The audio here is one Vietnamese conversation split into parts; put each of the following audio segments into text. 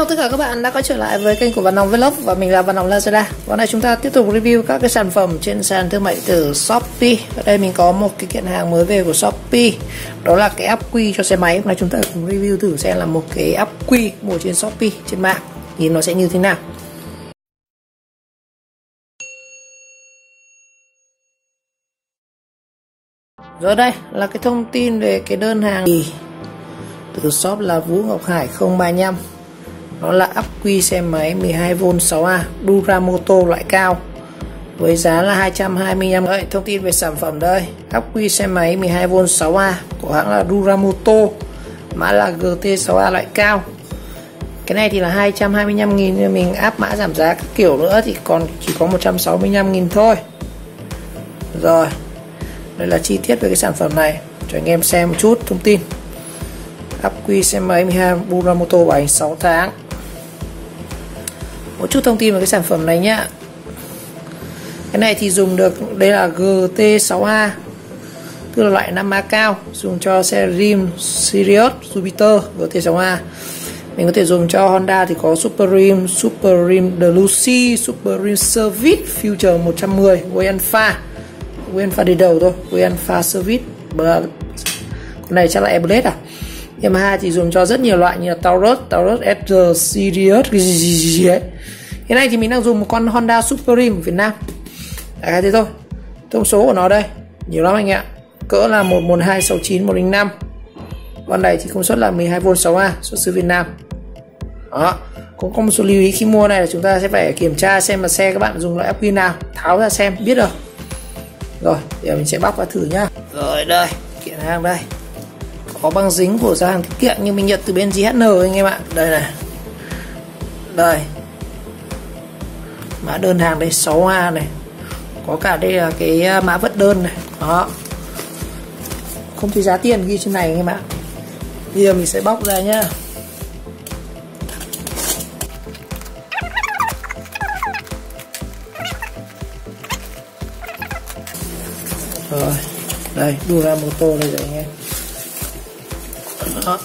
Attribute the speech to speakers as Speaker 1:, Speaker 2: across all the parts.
Speaker 1: chào tất cả các bạn đã quay trở lại với kênh của Văn Hồng Vlog và mình là Văn Hồng Lazada. Hôm nay chúng ta tiếp tục review các cái sản phẩm trên sàn thương mại điện tử Shopee. Ở đây mình có một cái kiện hàng mới về của Shopee, đó là cái ắc quy cho xe máy. Hôm nay chúng ta cùng review thử xem là một cái ắc quy mua trên Shopee trên mạng thì nó sẽ như thế nào. Rồi đây là cái thông tin về cái đơn hàng từ shop là Vũ Ngọc Hải 035. Nó là ắc quy xe máy 12V 6A Duramoto loại cao với giá là 225. Đấy, thông tin về sản phẩm đây. Ắc quy xe máy 12V 6A của hãng là Duramoto, mã là GT6A loại cao. Cái này thì là 225.000, mình áp mã giảm giá các kiểu nữa thì còn chỉ có 165.000 thôi. Rồi, đây là chi tiết về cái sản phẩm này cho anh em xem một chút thông tin. Ắc quy xe máy 12 Duramoto bảo hành 6 tháng. Một chút thông tin về cái sản phẩm này nhá. Cái này thì dùng được, đây là GT6A, tức là loại 5A cao, dùng cho xe Rim, Sirius, Jupiter. GT6A mình có thể dùng cho Honda thì có Super Rim Deluxe, Super Rim Service, Future 110, Way Alpha đi đầu thôi, Way Alpha Service. Con này chắc là Airblade à. Yamaha thì dùng cho rất nhiều loại như là Taurus SR, Sirius cái gì ấy. Cái này thì mình đang dùng một con Honda Super Rim của Việt Nam. Đấy, thế thôi. Thông số của nó đây nhiều lắm anh ạ. Cỡ là 11269 105. Con này thì công suất là 12V 6A, xuất xứ Việt Nam. Đó. Cũng có một số lưu ý khi mua này là chúng ta sẽ phải kiểm tra xem là xe các bạn dùng loại ắc quy nào, tháo ra xem biết được. Rồi, giờ mình sẽ bóc ra thử nhá. Rồi đây, kiện hàng đây. Có băng dính của gia hàng tiết kiệm nhưng mình nhận từ bên JHN anh em ạ. Đây này. Đây. Mã đơn hàng đây 6A này. Có cả đây là cái mã vận đơn này. Đó. Không thấy giá tiền ghi trên này anh em ạ. Bây giờ mình sẽ bóc ra nhá. Rồi. Đây, Duramoto đây rồi anh em. Đó.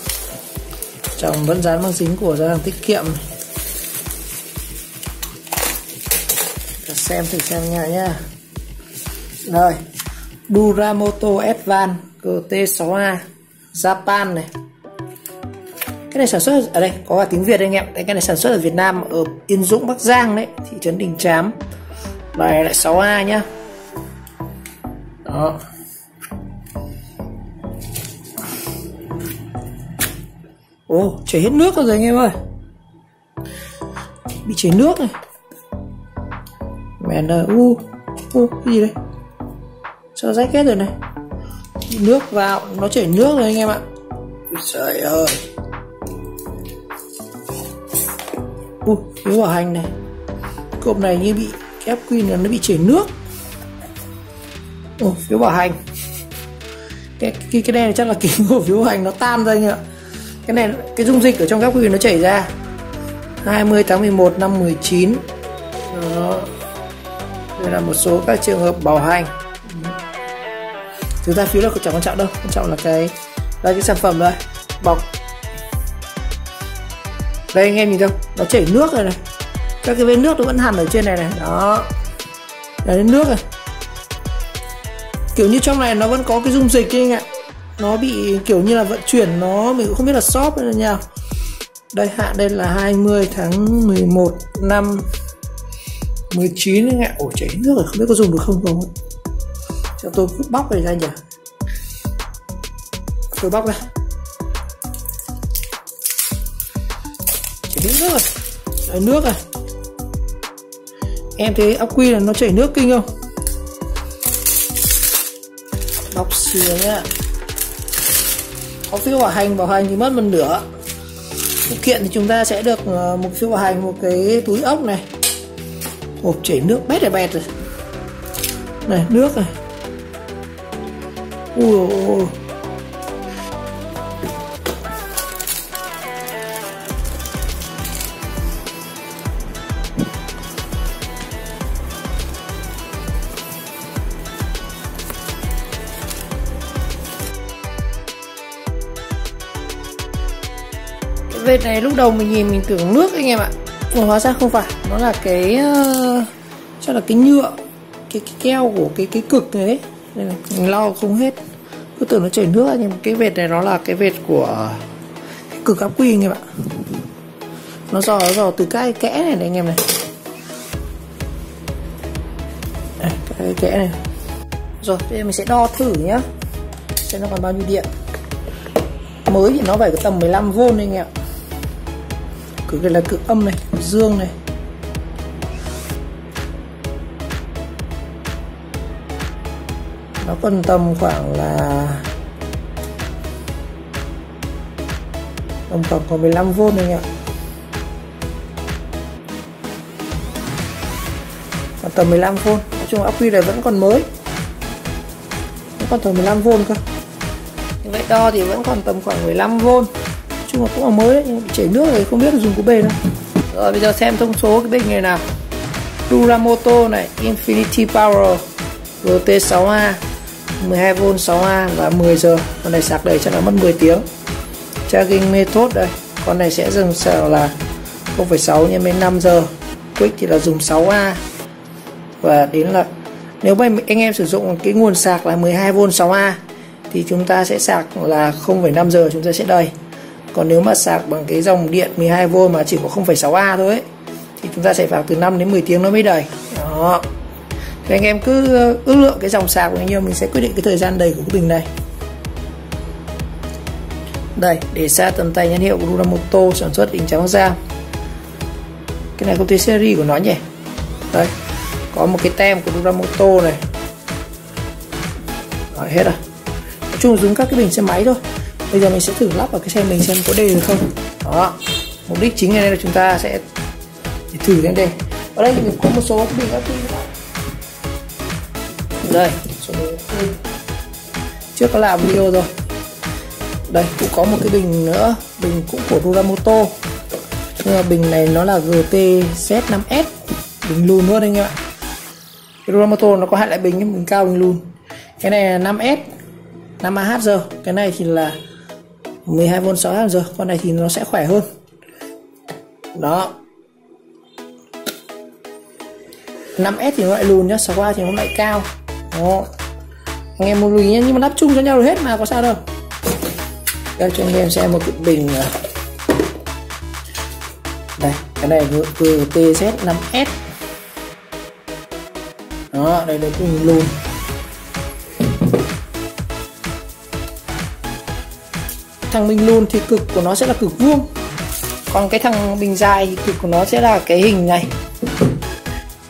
Speaker 1: Trong vẫn dán băng dính của gia hàng tiết kiệm này. Xem thử xem nha. Rồi, Duramoto Advance GT6A Japan này. Cái này sản xuất ở đây có cả tiếng Việt anh em. Cái này sản xuất ở Việt Nam, ở Yên Dũng Bắc Giang đấy, thị trấn Đình Chám. Này lại 6A nhá. Đó. Ồ, chảy hết nước rồi anh em ơi. Bị chảy nước này. Mẹ ơi, cái gì đây? Sao rách hết rồi này. Nước vào, nó chảy nước rồi anh em ạ. Trời ơi. Phiếu bảo hành này. Cộp này như bị ép quy là nó bị chảy nước. Phiếu bảo hành. Cái này chắc là kính của phiếu bảo hành nó tan ra anh ạ. Cái này, cái dung dịch ở trong các quy nó chảy ra 20 tháng 11 năm 19. Đó. Đây là một số các trường hợp bảo hành. Thực ra phiếu là chẳng quan trọng đâu, quan trọng là cái sản phẩm đây, bọc. Đây anh em nhìn không, nó chảy nước rồi này, các cái vết nước nó vẫn hằn ở trên này này. Đó, là đến nước này, kiểu như trong này nó vẫn có cái dung dịch ấy anh ạ. Nó bị kiểu như là vận chuyển, nó mình cũng không biết là shop hay là nhau. Đây hạn đây là 20 tháng 11 năm 19 anh ạ. Ồ, chảy nước rồi, không biết có dùng được không không. Cho tôi cứ bóc này ra nhỉ. Tôi bóc ra. Chảy nước rồi. Chảy nước rồi. Em thấy ắc quy là nó chảy nước kinh không? Bóc xìa nhá. Có phiếu bảo hành thì mất một nửa. Phụ kiện thì chúng ta sẽ được một phiếu bảo hành, một cái túi ốc này. Hộp chảy nước bét rồi. Này, nước này. Ui. vệt này lúc đầu mình nhìn mình tưởng nước anh em ạ, nhưng hóa ra không phải, nó là cái chắc là cái nhựa, cái keo của cái cực đấy, nên là mình lau không hết, cứ tưởng nó chảy nước, nhưng cái vệt này nó là cái vệt của cái cực ắc quy anh em ạ. Nó dò từ cái kẽ này anh em này. Đây, cái kẽ này. Rồi, bây giờ mình sẽ đo thử nhá, xem nó còn bao nhiêu điện. Mới thì nó phải có tầm 15V anh em ạ. Cực này là cực âm này, dương này. Nó còn tầm khoảng là còn 15V anh em ạ. Còn tầm 15V. Nói chung ắc quy này vẫn còn mới, vẫn còn tầm 15V cơ. Như vậy đo thì vẫn còn tầm khoảng 15V. Nói chung là cũng là mới đấy, nhưng bị chảy nước rồi không biết là dùng cú bền đâu. Rồi bây giờ xem thông số cái bình này nào. Duramoto này, Infinity Power GT6A 12V 6A và 10 giờ. Con này sạc đầy chắc là mất 10 tiếng. Charging method đây, con này sẽ dừng sạc là 0,6 nhân đến 5 giờ. Quick thì là dùng 6A. Và đến là nếu mà anh em sử dụng cái nguồn sạc là 12V 6A thì chúng ta sẽ sạc là 0,5 giờ chúng ta sẽ đầy. Còn nếu mà sạc bằng cái dòng điện 12V mà chỉ có 0,6A thôi ấy, thì chúng ta sẽ vào từ 5 đến 10 tiếng nó mới đầy. Đó. Thì anh em cứ ước lượng cái dòng sạc bao nhiêu, mình sẽ quyết định cái thời gian đầy của cái bình này. Đây, để xa tầm tay nhãn hiệu của Duramoto, sản xuất đỉnh trắng giam. Cái này công ty series của nó nhỉ. Đây, có một cái tem của Duramoto này. Rồi, hết rồi. Nói chung là dùng các cái bình xe máy thôi. Bây giờ mình sẽ thử lắp vào cái xe mình xem có đề được không. Đó, mục đích chính này là chúng ta sẽ thử đến đề. Ở đây thì mình có một số cái bình ắc quy. Đây, số trước có làm video rồi. Đây cũng có một cái bình nữa, bình cũng của Duramoto, nhưng mà bình này nó là GT-Z5S, bình lùn luôn anh em ạ. Cái Duramoto nó có hai loại bình, nhưng bình cao bình lùn. Cái này là 5S 5AH, cái này thì là 12V 6A, con này thì nó sẽ khỏe hơn. Đó, 5S thì nó lại lùn nhá, 6A thì nó lại cao. Đó, anh em muốn lưu ý nhé, nhưng mà lắp chung cho nhau được hết mà có sao đâu. Đây cho anh em xem một cái bình. Đây, cái này GT-Z5S. Đó, đây là cái bình lùn. Thằng bình lùn thì cực của nó sẽ là cực vuông, còn cái thằng bình dài thì cực của nó sẽ là cái hình này,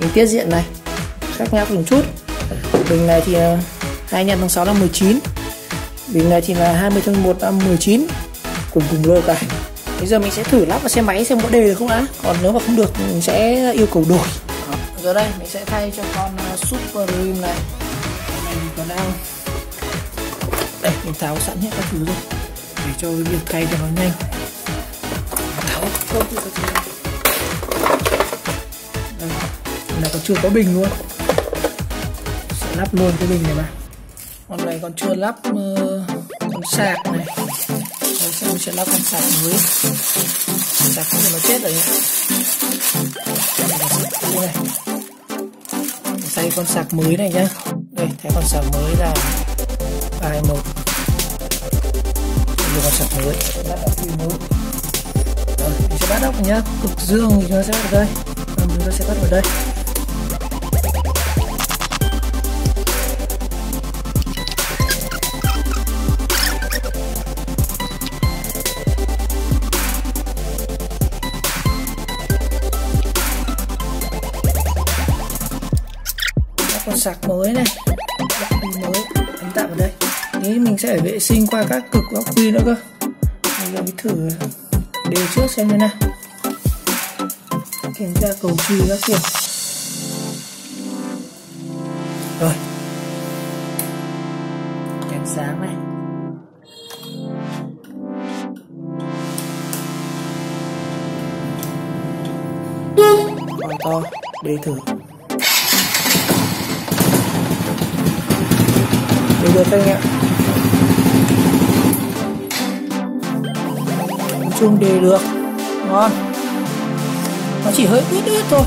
Speaker 1: hình tiết diện này, khác nhau một chút. Bình này thì 25/6 năm 19, bình này thì là 20/1 năm 19, cùng lô cả. Bây giờ mình sẽ thử lắp vào xe máy xem có đề được không đã, còn nếu mà không được mình sẽ yêu cầu đổi. Đó. Giờ đây mình sẽ thay cho con Super Rim này. Con này mình còn đang đây, mình tháo sẵn hết các thứ rồi để cho cái việc thay cho nó nhanh. Tháo không thì đây là còn chưa có bình luôn, sẽ lắp luôn cái bình này mà. Con này còn chưa lắp con sạc này. Rồi sau mình sẽ lắp con sạc mới. Sạc không thì nó chết rồi nhé. Đây này, thay con sạc mới này nhá. Đây, thay con sạc mới là 321. Đây con sạc mới, lắp ắc quy mới. Rồi, mình sẽ bắt ốc nhá. Cực dương thì chúng ta sẽ bắt vào đây. Chúng ta sẽ bắt vào đây. Con sạc mới này, ắc quy mới, ấn tạm vào đây. Thế mình sẽ phải vệ sinh qua các cực ắc quy nữa cơ. Bây giờ mình thử đề trước xem thế nào, kiểm tra cầu trì các kiểu. Rồi, đèn sáng này, con to, đề thử. Được anh ạ. chung đều được. Ngon. Nó chỉ hơi ướt thôi.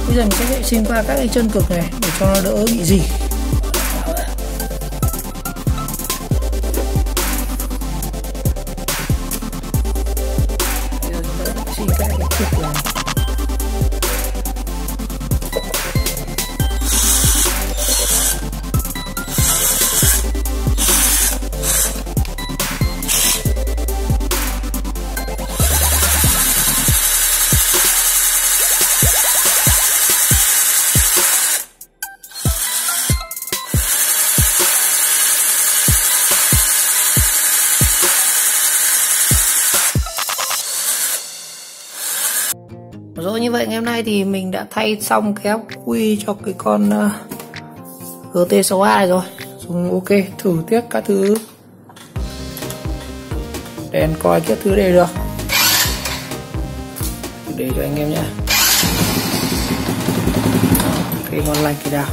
Speaker 1: Bây giờ mình sẽ vệ sinh qua các cái chân cực này để cho nó đỡ bị rỉ. Bây giờ chúng ta vệ sinh các cái cực này. Rồi, như vậy ngày hôm nay thì mình đã thay xong cái ắc quy cho cái con GT6A này rồi. Dùng ok, thử tiếp các thứ, đèn coi các thứ đều được. Để cho anh em nhé. Ok, ngon lành cái nào.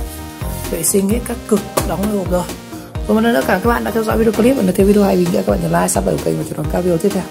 Speaker 1: Vệ sinh hết các cực, đóng vào hộp rồi. Một lần nữa cảm ơn các bạn đã theo dõi video clip và nếu thấy video hay mình các bạn nhấn like, subscribe kênh và chuông thông báo video tiếp theo.